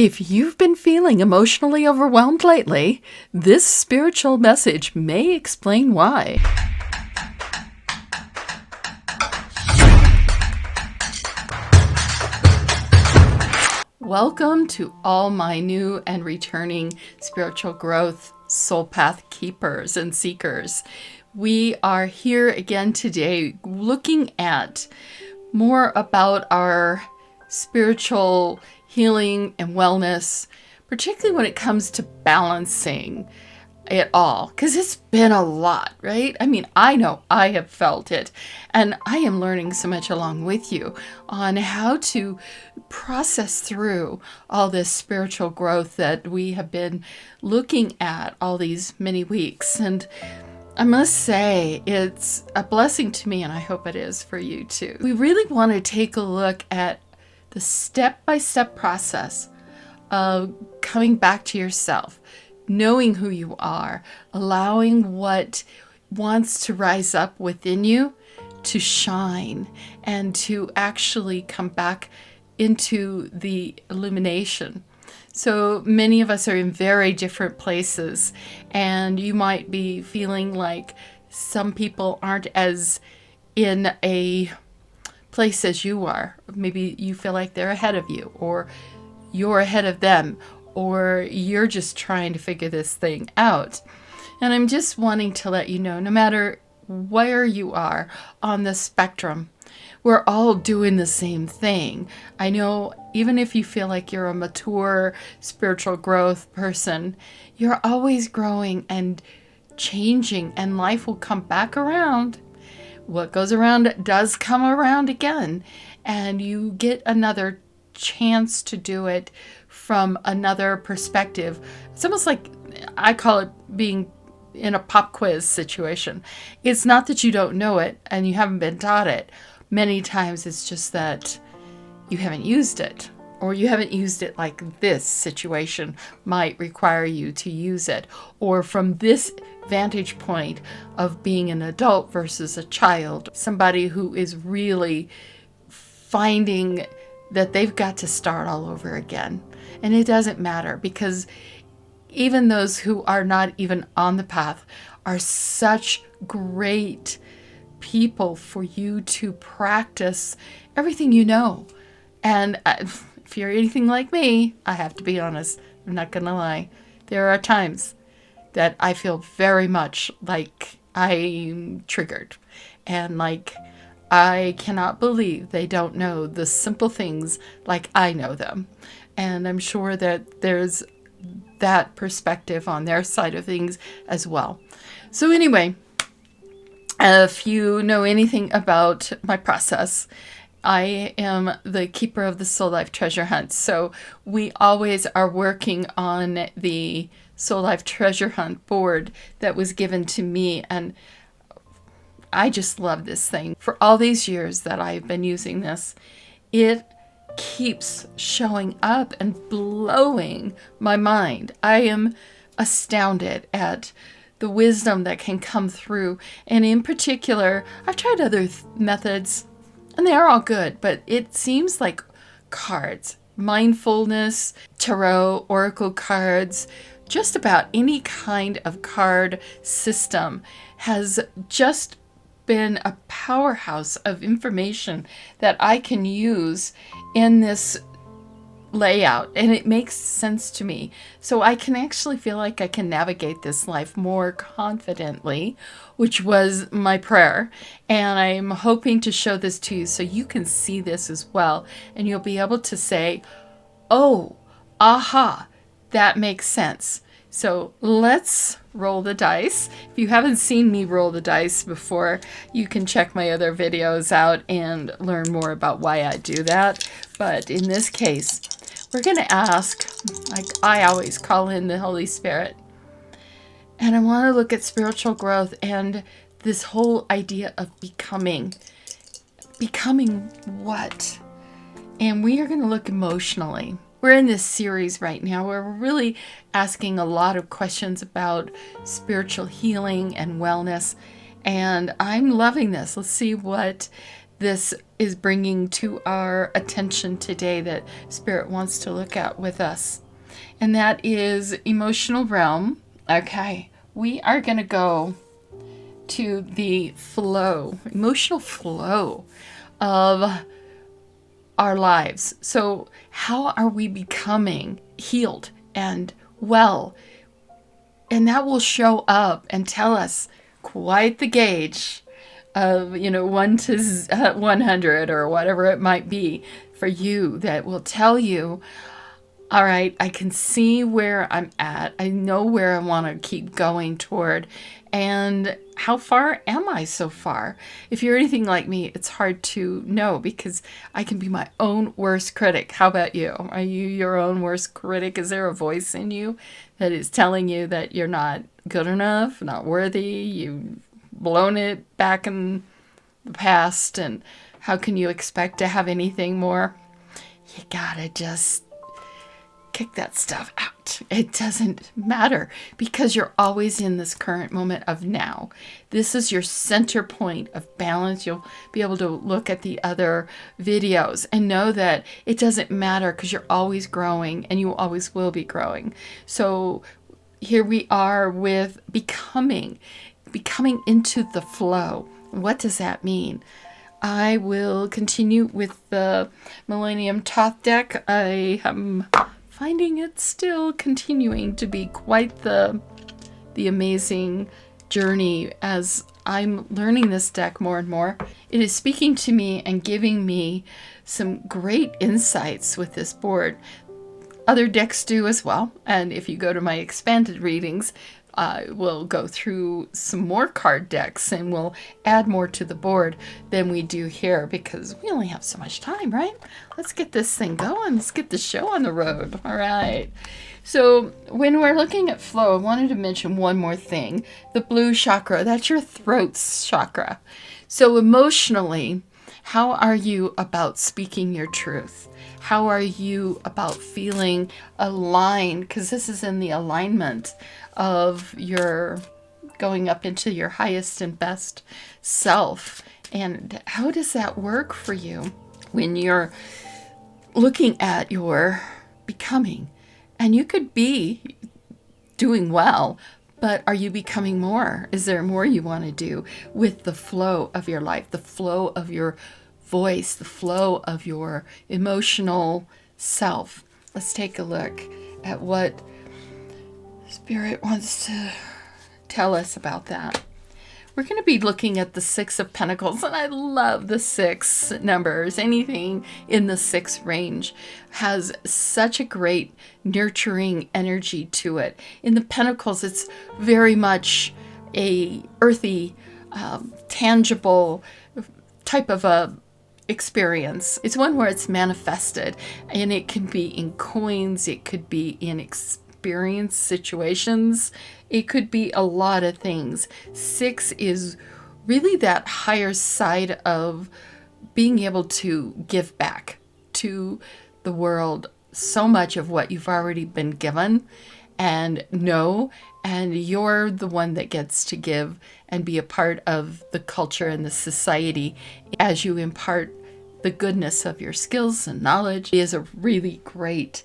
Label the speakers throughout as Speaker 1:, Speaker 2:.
Speaker 1: If you've been feeling emotionally overwhelmed lately, this spiritual message may explain why. Welcome to all my new and returning spiritual growth soul path keepers and seekers. We are here again today looking at more about our spiritual healing and wellness, particularly when it comes to balancing it all, because it's been a lot, right? I mean, I know I have felt it, and I am learning so much along with you on how to process through all this spiritual growth that we have been looking at all these many weeks. And I must say, it's a blessing to me, and I hope it is for you too. We really want to take a look at the step-by-step process of coming back to yourself, knowing who you are, allowing what wants to rise up within you to shine and to actually come back into the illumination. So many of us are in very different places, and you might be feeling like some people aren't as in a place as you are. Maybe you feel like they're ahead of you, or you're ahead of them, or you're just trying to figure this thing out. And I'm just wanting to let you know, no matter where you are on the spectrum, we're all doing the same thing. I know even if you feel like you're a mature spiritual growth person, you're always growing and changing, and life will come back around. What goes around does come around again, and you get another chance to do it from another perspective. It's almost like, I call it being in a pop quiz situation. It's not that you don't know it and you haven't been taught it. Many times it's just that you haven't used it, or you haven't used it like this situation might require you to use it, or from this vantage point of being an adult versus a child, somebody who is really finding that they've got to start all over again. And it doesn't matter, because even those who are not even on the path are such great people for you to practice everything you know. And if you're anything like me, I have to be honest, I'm not gonna lie, there are times that I feel very much like I'm triggered, and like I cannot believe they don't know the simple things like I know them. And I'm sure that there's that perspective on their side of things as well. So anyway, if you know anything about my process, I am the keeper of the Soul Life Treasure Hunt. So we always are working on the Soul Life Treasure Hunt board that was given to me, and I just love this thing. For all these years that I've been using this, it keeps showing up and blowing my mind. I am astounded at the wisdom that can come through. And in particular, I've tried other methods, and they are all good, but it seems like cards, mindfulness, tarot, oracle cards, just about any kind of card system has just been a powerhouse of information that I can use in this layout, and it makes sense to me. So I can actually feel like I can navigate this life more confidently, which was my prayer. And I'm hoping to show this to you so you can see this as well, and you'll be able to say, oh, aha, that makes sense. So let's roll the dice. If you haven't seen me roll the dice before, you can check my other videos out and learn more about why I do that. But in this case, we're going to ask, like I always call in the Holy Spirit. And I want to look at spiritual growth and this whole idea of becoming. Becoming what? And we are going to look emotionally. We're in this series right now where we're really asking a lot of questions about spiritual healing and wellness. And I'm loving this. Let's see what this is bringing to our attention today that Spirit wants to look at with us. And that is emotional realm. Okay, we are going to go to the flow, emotional flow of our lives. So, how are we becoming healed and well? And that will show up and tell us quite the gauge of, 1 to 100 or whatever it might be for you, that will tell you, all right, I can see where I'm at. I know where I want to keep going toward. And how far am I so far? If you're anything like me, it's hard to know because I can be my own worst critic. How about you? Are you your own worst critic? Is there a voice in you that is telling you that you're not good enough, not worthy, you've blown it back in the past, and how can you expect to have anything more? You gotta just kick that stuff out. It doesn't matter because you're always in this current moment of now. This is your center point of balance. You'll be able to look at the other videos and know that it doesn't matter because you're always growing and you always will be growing. So here we are with becoming into the flow. What does that mean? I will continue with the Millennium Toth deck. I am finding it still continuing to be quite the amazing journey as I'm learning this deck more and more. It is speaking to me and giving me some great insights with this board. Other decks do as well, and if you go to my expanded readings, we'll go through some more card decks and we'll add more to the board than we do here because we only have so much time, right? Let's get this thing going. Let's get the show on the road. All right. So when we're looking at flow, I wanted to mention one more thing. The blue chakra, that's your throat chakra. So emotionally, how are you about speaking your truth? How are you about feeling aligned? Because this is in the alignment of your going up into your highest and best self. And how does that work for you when you're looking at your becoming? And you could be doing well, but are you becoming more? Is there more you want to do with the flow of your life, the flow of your voice, the flow of your emotional self? Let's take a look at what Spirit wants to tell us about that. We're going to be looking at the 6 of Pentacles, and I love the 6 numbers. Anything in the 6 range has such a great nurturing energy to it. In the Pentacles, it's very much a earthy, tangible type of a experience. It's one where it's manifested, and it can be in coins, it could be in experience situations, it could be a lot of things. 6 is really that higher side of being able to give back to the world so much of what you've already been given and know, and you're the one that gets to give and be a part of the culture and the society as you impart the goodness of your skills and knowledge. It is a really great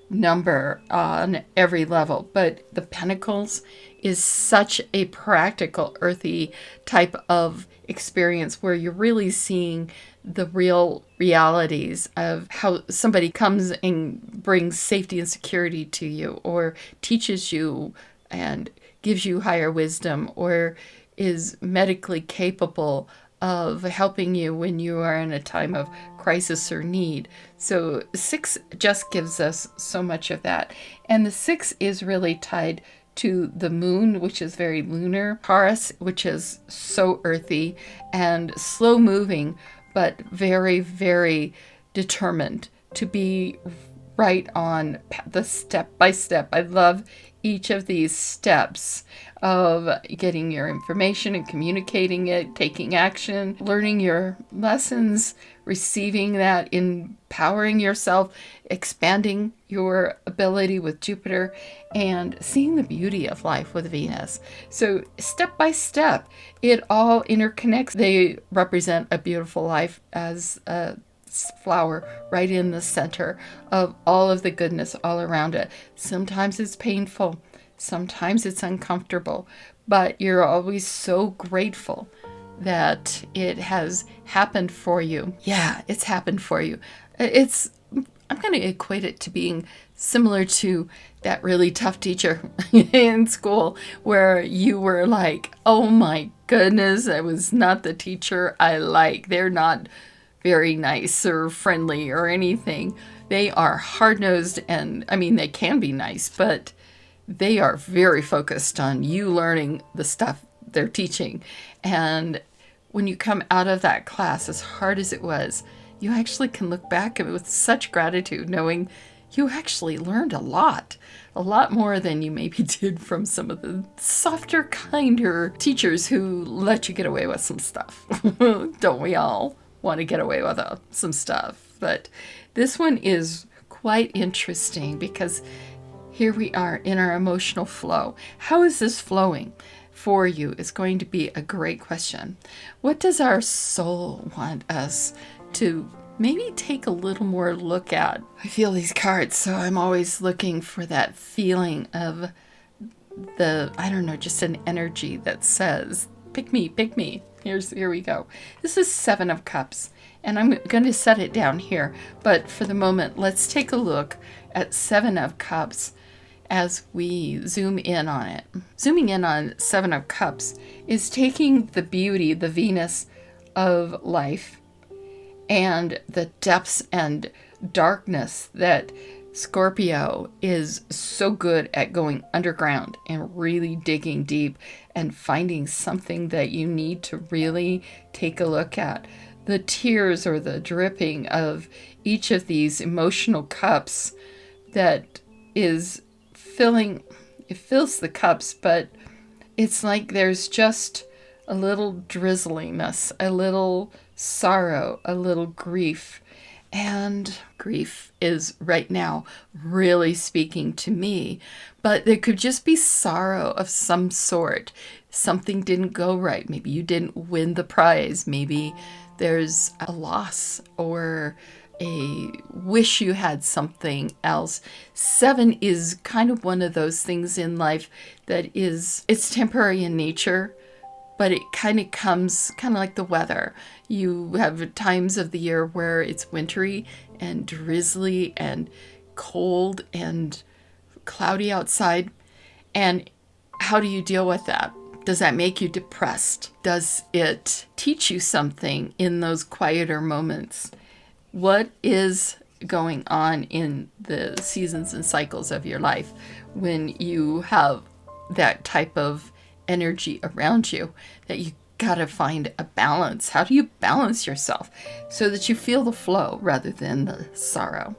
Speaker 1: number on every level, but the Pentacles is such a practical, earthy type of experience where you're really seeing the real realities of how somebody comes and brings safety and security to you, or teaches you and gives you higher wisdom, or is medically capable of helping you when you are in a time of crisis or need. So 6 just gives us so much of that. And the 6 is really tied to the moon, which is very lunar, Taurus, which is so earthy and slow moving, but very, very determined to be right on the step by step. I love each of these steps of getting your information and communicating it, taking action, learning your lessons, receiving that, empowering yourself, expanding your ability with Jupiter, and seeing the beauty of life with Venus. So step by step, it all interconnects. They represent a beautiful life as a flower right in the center of all of the goodness all around it. Sometimes it's painful, sometimes it's uncomfortable, but you're always so grateful that it has happened for you. Yeah, it's happened for you. I'm going to equate it to being similar to that really tough teacher in school where you were like, oh my goodness, I was not the teacher I like. They're not very nice or friendly or anything. They are hard-nosed, and I mean, they can be nice, but they are very focused on you learning the stuff they're teaching. And when you come out of that class, as hard as it was, you actually can look back at it with such gratitude, knowing you actually learned a lot more than you maybe did from some of the softer, kinder teachers who let you get away with some stuff. Don't we all want to get away with some stuff? But this one is quite interesting because here we are in our emotional flow. How is this flowing for you is going to be a great question. What does our soul want us to maybe take a little more look at? I feel these cards, so I'm always looking for that feeling of just an energy that says, pick me, pick me. Here we go. This is 7 of Cups, and I'm going to set it down here. But for the moment, let's take a look at 7 of Cups as we zoom in on it. Zooming in on 7 of Cups is taking the beauty, the Venus of life, and the depths and darkness that Scorpio is so good at going underground and really digging deep and finding something that you need to really take a look at. The tears or the dripping of each of these emotional cups that is fills the cups, but it's like there's just a little drizzliness, a little sorrow, a little grief. And grief is right now really speaking to me, but there could just be sorrow of some sort. Something didn't go right. Maybe you didn't win the prize. Maybe there's a loss or a wish you had something else. 7 is kind of one of those things in life that it's temporary in nature, but it kind of comes kind of like the weather. You have times of the year where it's wintry and drizzly and cold and cloudy outside. And how do you deal with that? Does that make you depressed? Does it teach you something in those quieter moments? What is going on in the seasons and cycles of your life when you have that type of energy around you that you gotta find a balance? How do you balance yourself so that you feel the flow rather than the sorrow?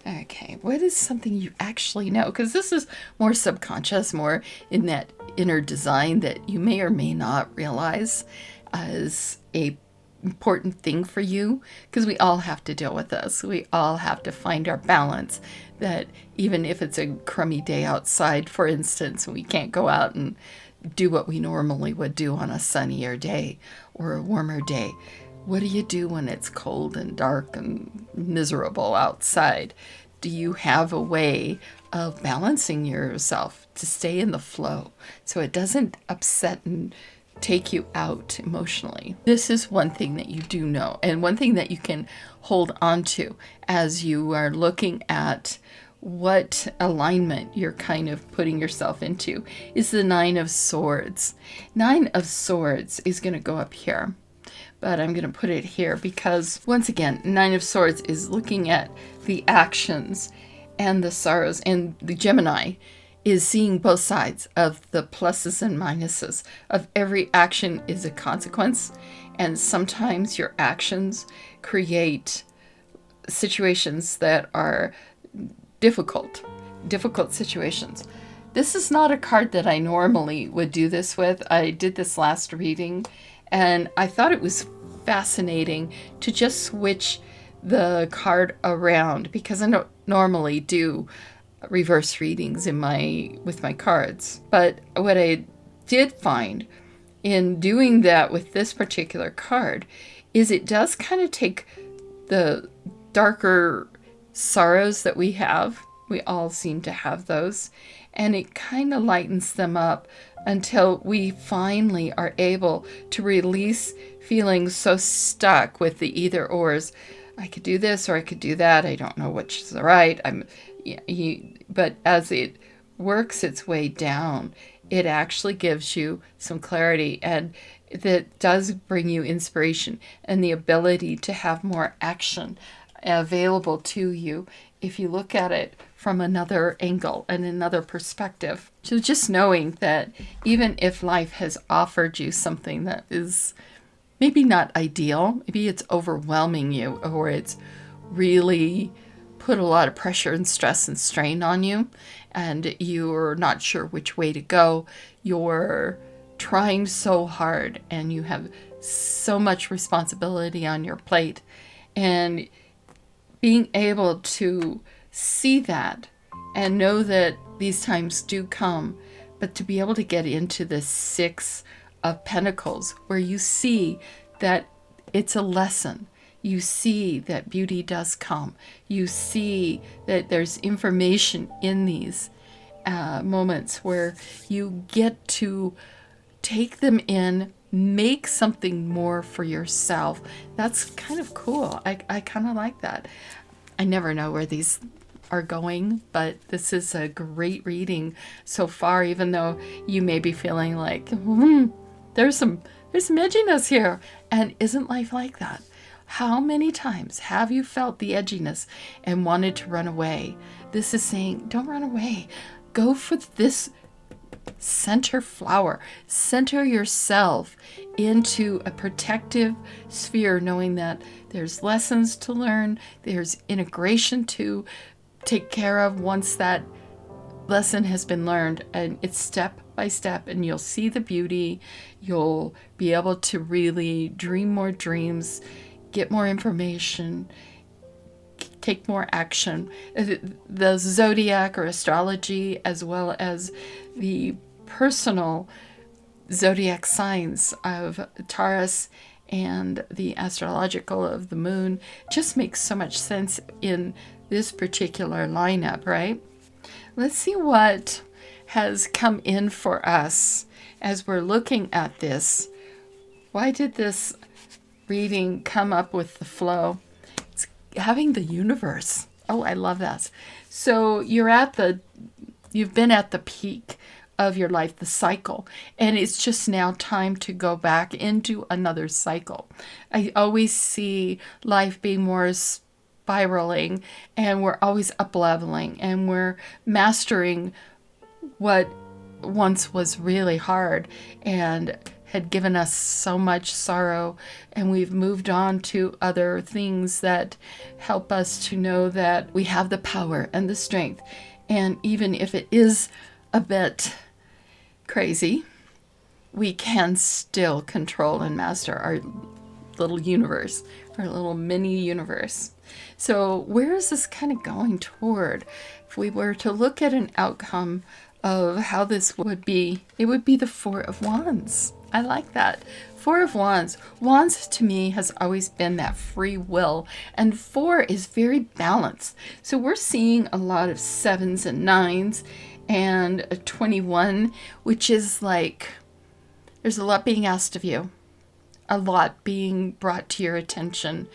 Speaker 1: Okay, what is something you actually know? Because this is more subconscious, more in that inner design that you may or may not realize as a important thing for you, because we all have to deal with this. We all have to find our balance, that even if it's a crummy day outside, for instance, we can't go out and do what we normally would do on a sunnier day or a warmer day. What do you do when it's cold and dark and miserable outside? Do you have a way of balancing yourself to stay in the flow so it doesn't upset and take you out emotionally? This is one thing that you do know, and one thing that you can hold on to as you are looking at what alignment you're kind of putting yourself into is the 9 of Swords. 9 of Swords is going to go up here, but I'm going to put it here because, once again, 9 of Swords is looking at the actions and the sorrows, and the Gemini is seeing both sides of the pluses and minuses of every action is a consequence, and sometimes your actions create situations that are difficult situations. This is not a card that I normally would do this with. I did this last reading and I thought it was fascinating to just switch the card around, because I don't normally do reverse readings with my cards. But what I did find in doing that with this particular card is it does kind of take the darker sorrows that we have. We all seem to have those. And it kind of lightens them up until we finally are able to release feeling so stuck with the either ors. I could do this or I could do that. I don't know which is right. But as it works its way down, it actually gives you some clarity, and that does bring you inspiration and the ability to have more action available to you if you look at it from another angle and another perspective. So just knowing that even if life has offered you something that is maybe not ideal, maybe it's overwhelming you, or it's really put a lot of pressure and stress and strain on you, and you're not sure which way to go. You're trying so hard and you have so much responsibility on your plate, and being able to see that and know that these times do come, but to be able to get into the Six of Pentacles where you see that it's a lesson. You see that beauty does come. You see that there's information in these moments where you get to take them in, make something more for yourself. That's kind of cool. I kind of like that. I never know where these are going, but this is a great reading so far, even though you may be feeling like, there's some edginess here. And isn't life like that? How many times have you felt the edginess and wanted to run away? This is saying, don't run away. Go for this center flower. Center yourself into a protective sphere, knowing that there's lessons to learn, there's integration to take care of once that lesson has been learned, and it's step by step, and you'll see the beauty. You'll be able to really dream more dreams, get more information, take more action. The zodiac or astrology, as well as the personal zodiac signs of Taurus and the astrological of the moon, just makes so much sense in this particular lineup, right? Let's see what has come in for us as we're looking at this. Why did this reading come up with the flow? It's having the universe. Oh, I love that. So you've been at the peak of your life, the cycle, and it's just now time to go back into another cycle. I always see life being more spiraling, and we're always up leveling, and we're mastering what once was really hard and had given us so much sorrow, and we've moved on to other things that help us to know that we have the power and the strength. And even if it is a bit crazy, we can still control and master our little universe, our little mini universe. So where is this kind of going toward? If we were to look at an outcome of how this would be, it would be the Four of Wands. I like that. Four of Wands. Wands to me has always been that free will, and four is very balanced. So we're seeing a lot of sevens and nines and a 21, which is like there's a lot being asked of you, a lot being brought to your attention,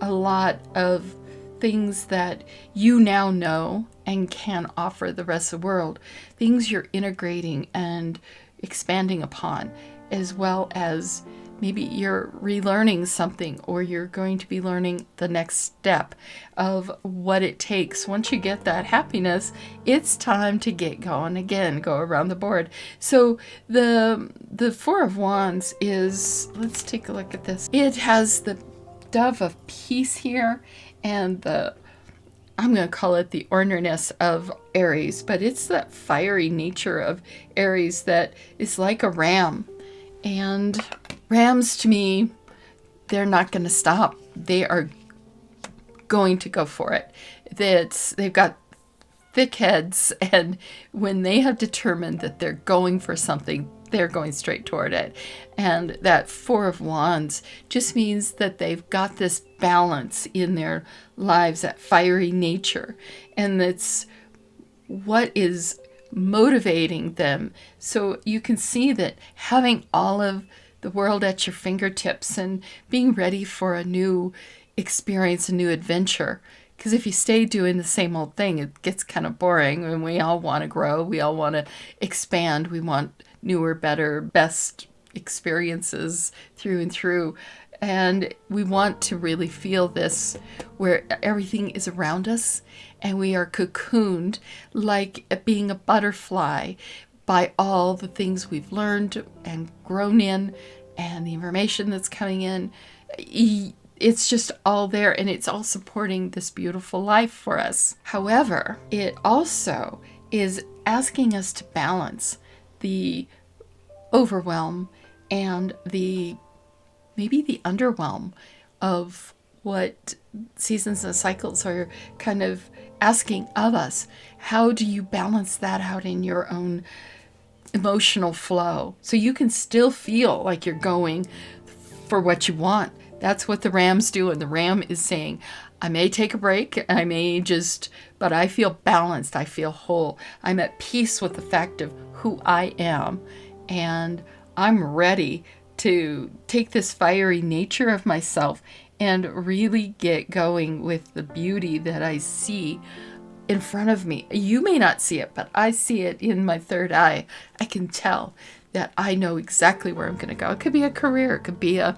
Speaker 1: a lot of things that you now know and can offer the rest of the world, things you're integrating and expanding upon, as well as maybe you're relearning something, or you're going to be learning the next step of what it takes. Once you get that happiness, it's time to get going again, go around the board. So the Four of Wands is, let's take a look at this. It has the Dove of Peace here, and I'm going to call it the orneriness of Aries, but it's that fiery nature of Aries that is like a ram. And rams to me, they're not going to stop. They are going to go for it. They've got thick heads, and when they have determined that they're going for something, they're going straight toward it. And that Four of Wands just means that they've got this balance in their lives, that fiery nature, and that's what is motivating them. So you can see that having all of the world at your fingertips and being ready for a new experience, a new adventure. Because if you stay doing the same old thing, it gets kind of boring, and we all want to grow. We all want to expand. We want newer, better, best experiences through and through. And we want to really feel this where everything is around us and we are cocooned like being a butterfly by all the things we've learned and grown in and the information that's coming in. It's just all there, and it's all supporting this beautiful life for us. However, it also is asking us to balance the overwhelm and maybe the underwhelm of what seasons and cycles are kind of asking of us. How do you balance that out in your own emotional flow so you can still feel like you're going for what you want? That's what the Ram's do, and the Ram is saying, I may take a break, I may but I feel balanced, I feel whole. I'm at peace with the fact of who I am, and I'm ready to take this fiery nature of myself and really get going with the beauty that I see in front of me. You may not see it, but I see it in my third eye. I can tell that I know exactly where I'm going to go. It could be a career, it could be a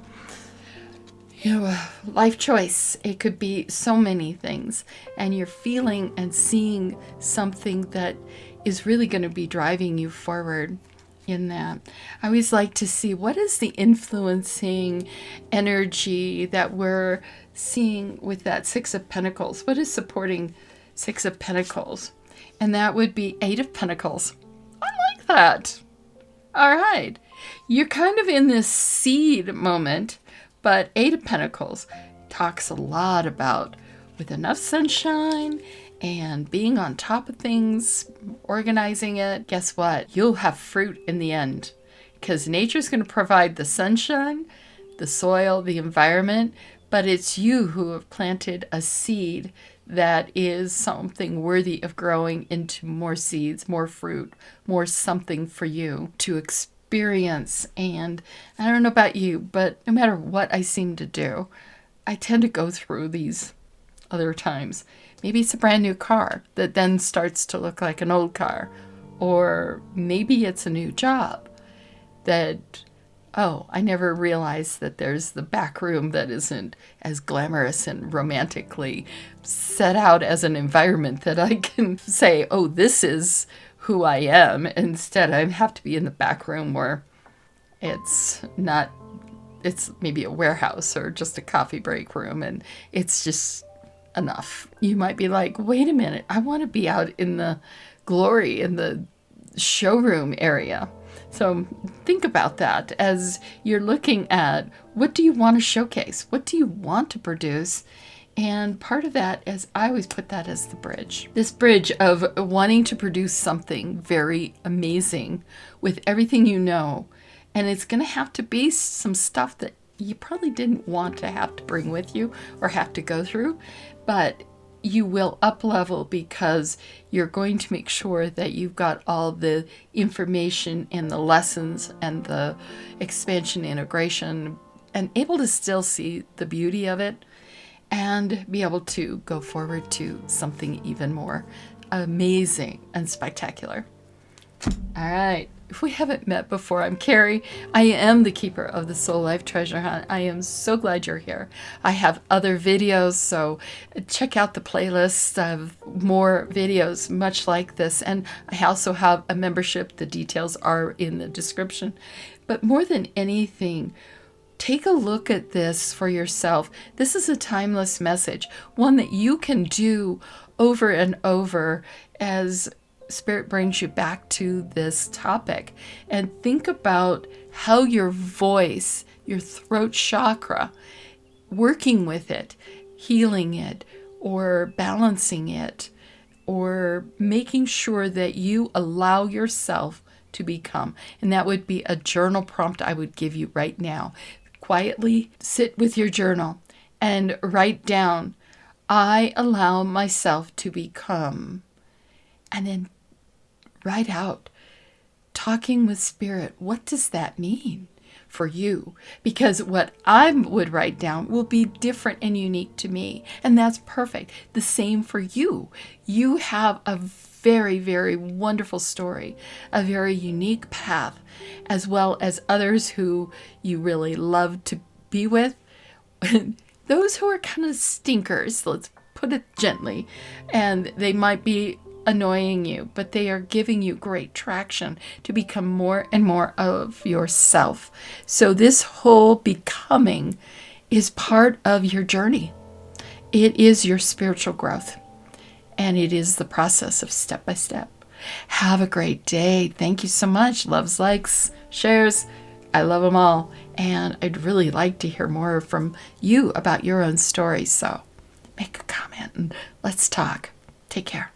Speaker 1: life choice. It could be so many things. And you're feeling and seeing something that is really going to be driving you forward in that. I always like to see what is the influencing energy that we're seeing with that Six of Pentacles. What is supporting Six of Pentacles? And that would be Eight of Pentacles. I like that. All right. You're kind of in this seed moment. But Eight of Pentacles talks a lot about with enough sunshine and being on top of things, organizing it. Guess what? You'll have fruit in the end, because nature's going to provide the sunshine, the soil, the environment, but it's you who have planted a seed that is something worthy of growing into more seeds, more fruit, more something for you to experience. And I don't know about you, but no matter what I seem to do, I tend to go through these other times. Maybe it's a brand new car that then starts to look like an old car, or maybe it's a new job that, oh, I never realized that there's the back room that isn't as glamorous and romantically set out as an environment that I can say, oh, this is who I am. Instead, I have to be in the back room where it's maybe a warehouse or just a coffee break room, and it's just enough. You might be like, wait a minute, I want to be out in the glory, in the showroom area. So think about that as you're looking at, what do you want to showcase? What do you want to produce? And part of that is, I always put that as the bridge. This bridge of wanting to produce something very amazing with everything you know. And it's going to have to be some stuff that you probably didn't want to have to bring with you or have to go through. But you will up level because you're going to make sure that you've got all the information and the lessons and the expansion integration and able to still see the beauty of it, and be able to go forward to something even more amazing and spectacular. All right. If we haven't met before, I'm Carrie. I am the keeper of the Soul Life Treasure Hunt. I am so glad you're here. I have other videos, so check out the playlist of more videos much like this. And I also have a membership. The details are in the description. But more than anything, take a look at this for yourself. This is a timeless message, one that you can do over and over as Spirit brings you back to this topic. And think about how your voice, your throat chakra, working with it, healing it, or balancing it, or making sure that you allow yourself to become. And that would be a journal prompt I would give you right now. Quietly sit with your journal and write down, I allow myself to become. And then write out, talking with spirit. What does that mean for you? Because what I would write down will be different and unique to me. And that's perfect. The same for you. You have a very, very wonderful story, a very unique path, as well as others who you really love to be with. Those who are kind of stinkers, let's put it gently, and they might be annoying you, but they are giving you great traction to become more and more of yourself. So this whole becoming is part of your journey. It is your spiritual growth, and it is the process of step by step. Have a great day. Thank you so much. Loves, likes, shares. I love them all. And I'd really like to hear more from you about your own story. So make a comment and let's talk. Take care.